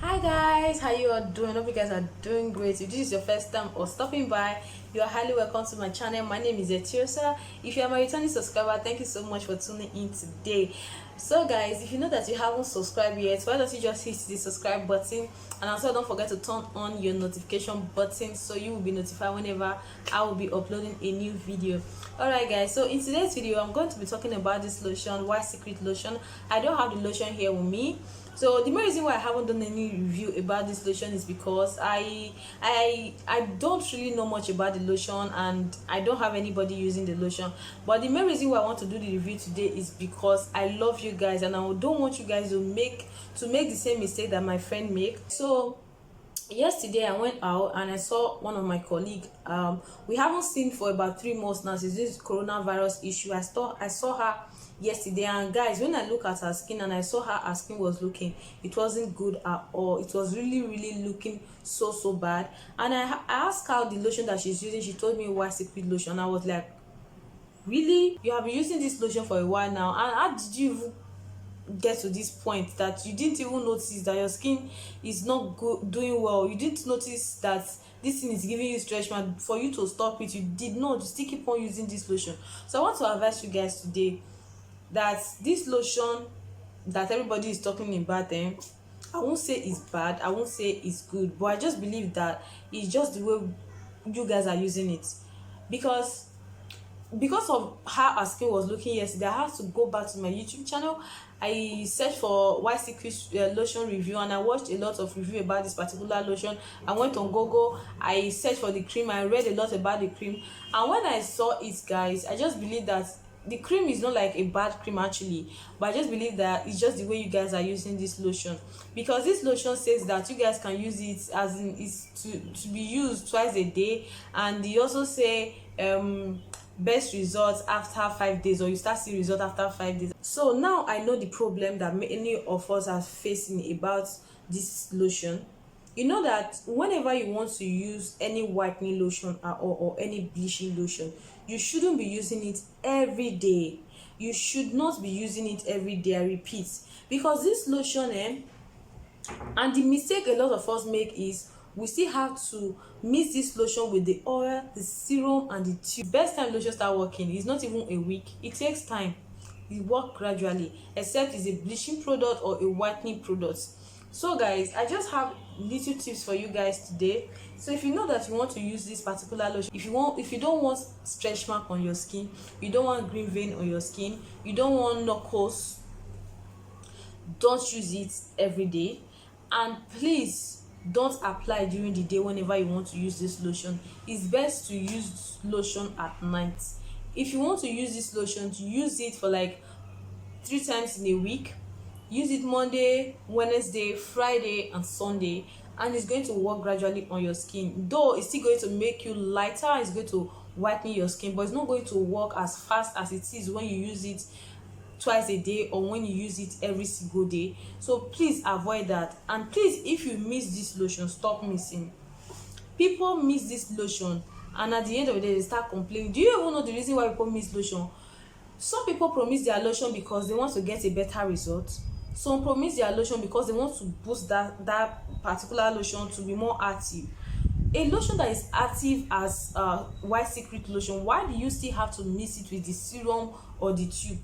Hi guys, how you all doing? Hope you guys are doing great. If this is your first time or stopping by, you are highly welcome to my channel. My name is Etiosa. If you are my returning subscriber, thank you so much for tuning in today. So guys, if you know that you haven't subscribed yet, why don't you just hit the subscribe button, and also don't forget to turn on your notification button so you will be notified whenever I will be uploading a new video. Alright guys, so in today's video I'm going to be talking about this lotion, White Secret lotion. I don't have the lotion here with me. So the main reason why I haven't done any review about this lotion is because I don't really know much about the lotion, and I don't have anybody using the lotion. But the main reason why I want to do the review today is because I love you guys, and I don't want you guys to make the same mistake that my friend made. So yesterday I went out and I saw one of my colleagues. We haven't seen for about 3 months now since this coronavirus issue. I saw her yesterday, and guys, when I look at her skin and I saw her skin was looking, it wasn't good at all. It was really looking so bad. And I asked her the lotion that she's using. She told me White Secret lotion. I was like, really? You have been using this lotion for a while now, and how did you even get to this point that you didn't even notice that your skin is not doing well? You didn't notice that this thing is giving you stretch mark. For you to stop it, you did not. You still keep on using this lotion. So I want to advise you guys today that this lotion that everybody is talking about, I won't say it's bad, I won't say it's good, but I just believe that it's just the way you guys are using it. Because of how our skin was looking yesterday, I had to go back to my YouTube channel. I searched for White Secret lotion review, and I watched a lot of review about this particular lotion. I went on Google, I searched for the cream, I read a lot about the cream, and when I saw it, guys, I just believe that the cream is not like a bad cream actually, but I just believe that it's just the way you guys are using this lotion. Because this lotion says that you guys can use it as in it's to be used twice a day, and they also say best results after 5 days, or you start seeing results after 5 days. So now I know the problem that many of us are facing about this lotion. You know that whenever you want to use any whitening lotion or any bleaching lotion, you shouldn't be using it every day. You should not be using it every day, I repeat. Because this lotion, and the mistake a lot of us make is we still have to mix this lotion with the oil, the serum, and the tube. Best time lotion start working is not even a week. It takes time. It works gradually, except it's a bleaching product or a whitening product. So guys, I just have little tips for you guys today. So if you know that you want to use this particular lotion, if you don't want stretch mark on your skin, you don't want green vein on your skin, you don't want knuckles, don't use it every day. And please don't apply during the day whenever you want to use this lotion. It's best to use lotion at night. If you want to use this lotion, to use it for like 3 times in a week. Use it Monday, Wednesday, Friday, and Sunday, and it's going to work gradually on your skin. Though it's still going to make you lighter, it's going to whiten your skin, but it's not going to work as fast as it is when you use it twice a day or when you use it every single day. So please avoid that. And please, if you miss this lotion, stop missing. People miss this lotion, and at the end of the day they start complaining. Do you even know the reason why people miss lotion? Some people promise their lotion because they want to get a better result. Some promise their lotion because they want to boost that particular lotion to be more active. A lotion that is active as White Secret lotion, why do you still have to mix it with the serum or the tube?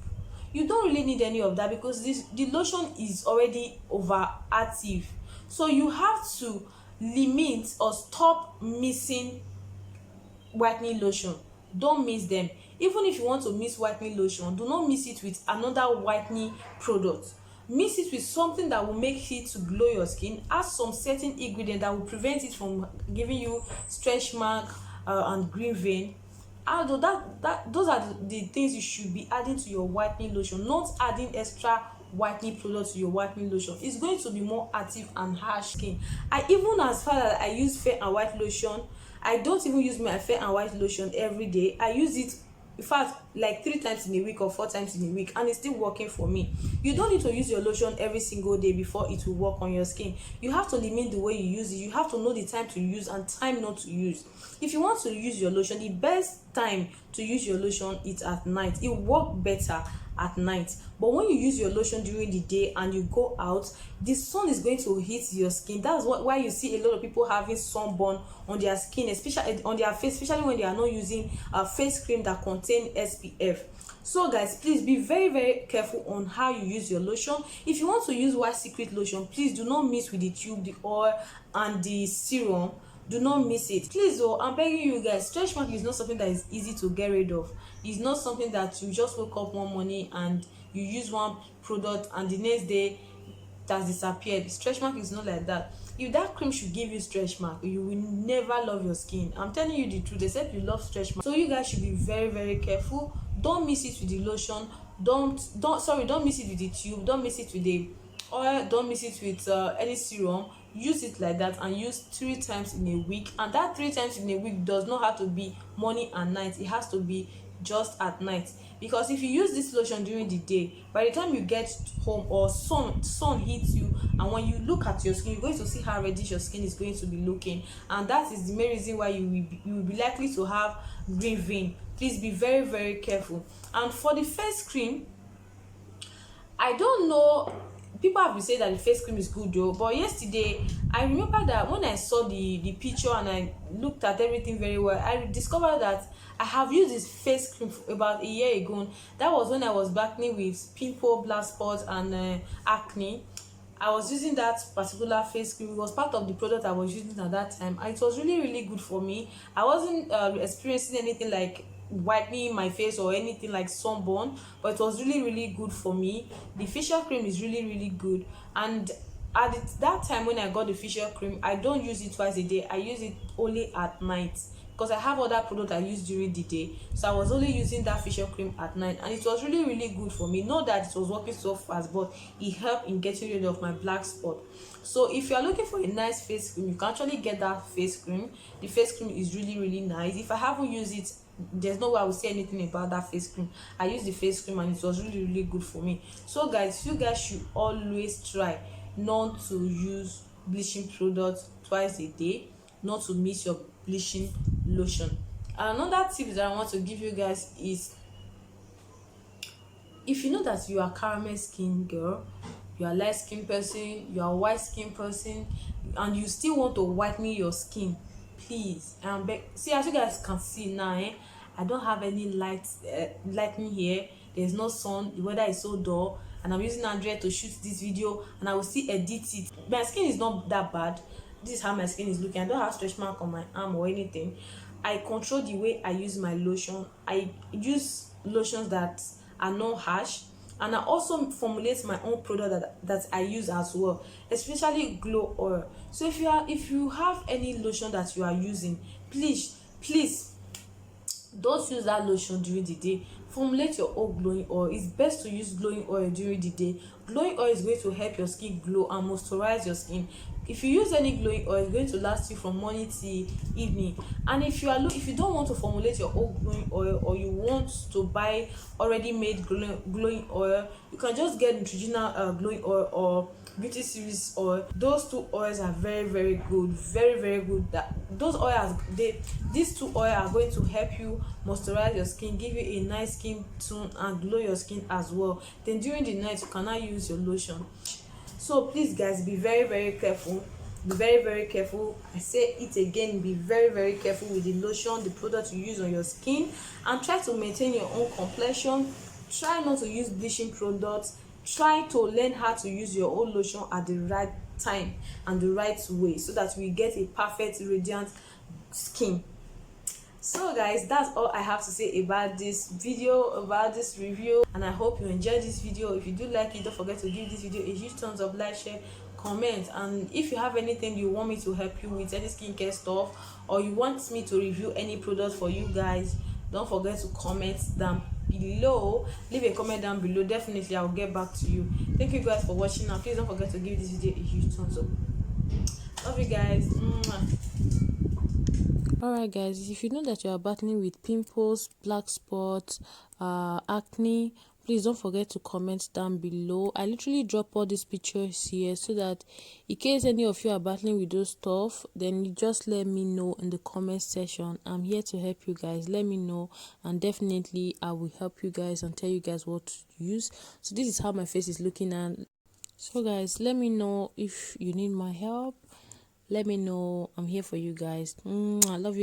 You don't really need any of that, because the lotion is already overactive. So you have to limit or stop mixing whitening lotion. Don't mix them. Even if you want to mix whitening lotion, do not mix it with another whitening product. Mix it with something that will make it to glow your skin. Add some certain ingredient that will prevent it from giving you stretch mark and green vein. Although those are the things you should be adding to your whitening lotion, not adding extra whitening product to your whitening lotion. It's going to be more active and harsh skin. Even as far as I use Fair and White lotion, I don't even use my Fair and White lotion every day. I use it, in fact, like 3 times in a week or 4 times in a week, and it's still working for me. You don't need to use your lotion every single day before it will work on your skin. You have to limit the way you use it. You have to know the time to use and time not to use. If you want to use your lotion, the best time to use your lotion is at night. It works better at night. But when you use your lotion during the day and you go out, the sun is going to hit your skin. That's why you see a lot of people having sunburn on their skin, especially on their face, especially when they are not using a face cream that contain SPF. So guys, please be very careful on how you use your lotion. If you want to use white secret lotion, please do not mix with the tube, the oil and the serum. Do not miss it, please. Oh, I'm begging you guys, stretch mark is not something that is easy to get rid of. It's not something that you just wake up one morning and you use one product and the next day it has disappeared. Stretch mark is not like that. If that cream should give you stretch mark, you will never love your skin. I'm telling you the truth, except you love stretch mark. So you guys should be very careful. Don't mix it with the lotion. Don't mix it with the tube. Don't mix it with the oil. Don't mix it with any serum. Use it like that and use 3 times in a week. And that 3 times in a week does not have to be morning and night. It has to be just at night, because if you use this lotion during the day, by the time you get home or sun hits you, and when you look at your skin, you're going to see how reddish your skin is going to be looking, and that is the main reason why you will be likely to have green vein. Please be very careful. And for the face cream, I don't know, people have been saying that the face cream is good though, but yesterday I remember that when I saw the picture and I looked at everything very well, I discovered that I have used this face cream for about a year ago. That was when I was battling with pimple, black spots and acne. I was using that particular face cream. It was part of the product I was using at that time, and it was really good for me. I wasn't experiencing anything like whitening my face or anything like sunburn, but it was really good for me. The facial cream is really good, and at that time when I got the facial cream, I don't use it twice a day. I use it only at night, because I have other products I use during the day. So I was only using that facial cream at night, and it was really good for me. Not that it was working so fast, but it helped in getting rid of my black spot. So if you are looking for a nice face cream, you can actually get that face cream. The face cream is really nice. If I haven't used it, there's no way I will say anything about that face cream. I used the face cream and it was really good for me. So guys, you guys should always try not to use bleaching products twice a day, not to miss your bleaching lotion. Another tip that I want to give you guys is, if you know that you are caramel skin girl, you are light skin person, you are white skin person, and you still want to whiten your skin, please, see, as you guys can see now, I don't have any lightning here. There's no sun, the weather is so dull, and I'm using Android to shoot this video, and I will still edit it. My skin is not that bad. This is how my skin is looking. I don't have stretch mark on my arm or anything. I control the way I use my lotion. I use lotions that are not harsh, and I also formulate my own product that I use as well, especially glow oil. So if you have any lotion that you are using, please don't use that lotion during the day. Formulate your own glowing oil. It's best to use glowing oil during the day. Glowing oil is going to help your skin glow and moisturize your skin. If you use any glowing oil, it's going to last you from morning till evening. And if you don't want to formulate your own glowing oil, or you want to buy already made glowing oil, you can just get Neutrogena glowing oil or Beauty Series oil. Those two oils are very good, very good. These two oils are going to help you moisturize your skin, give you a nice skin tone and glow your skin as well. Then during the night you cannot use your lotion. So please guys, be very careful. Be very careful. I say it again, be very careful with the lotion, the product you use on your skin, and try to maintain your own complexion. Try not to use bleaching products. Try to learn how to use your own lotion at the right time and the right way, so that we get a perfect radiant skin. So guys, that's all I have to say about this video, about this review, and I hope you enjoyed this video. If you do like it, don't forget to give this video a huge thumbs up, like, share, comment. And if you have anything you want me to help you with, any skincare stuff, or you want me to review any product for you guys, don't forget to comment down below. Leave a comment down below. Definitely I will get back to you. Thank you guys for watching, and please don't forget to give this video a huge thumbs up. Love you guys. Alright guys, if you know that you are battling with pimples, black spots, acne, please don't forget to comment down below. I literally drop all these pictures here so that in case any of you are battling with those stuff, then you just let me know in the comment section. I'm here to help you guys. Let me know, and definitely I will help you guys and tell you guys what to use. So this is how my face is looking. And so guys, let me know if you need my help. Let me know. I'm here for you guys. I love you.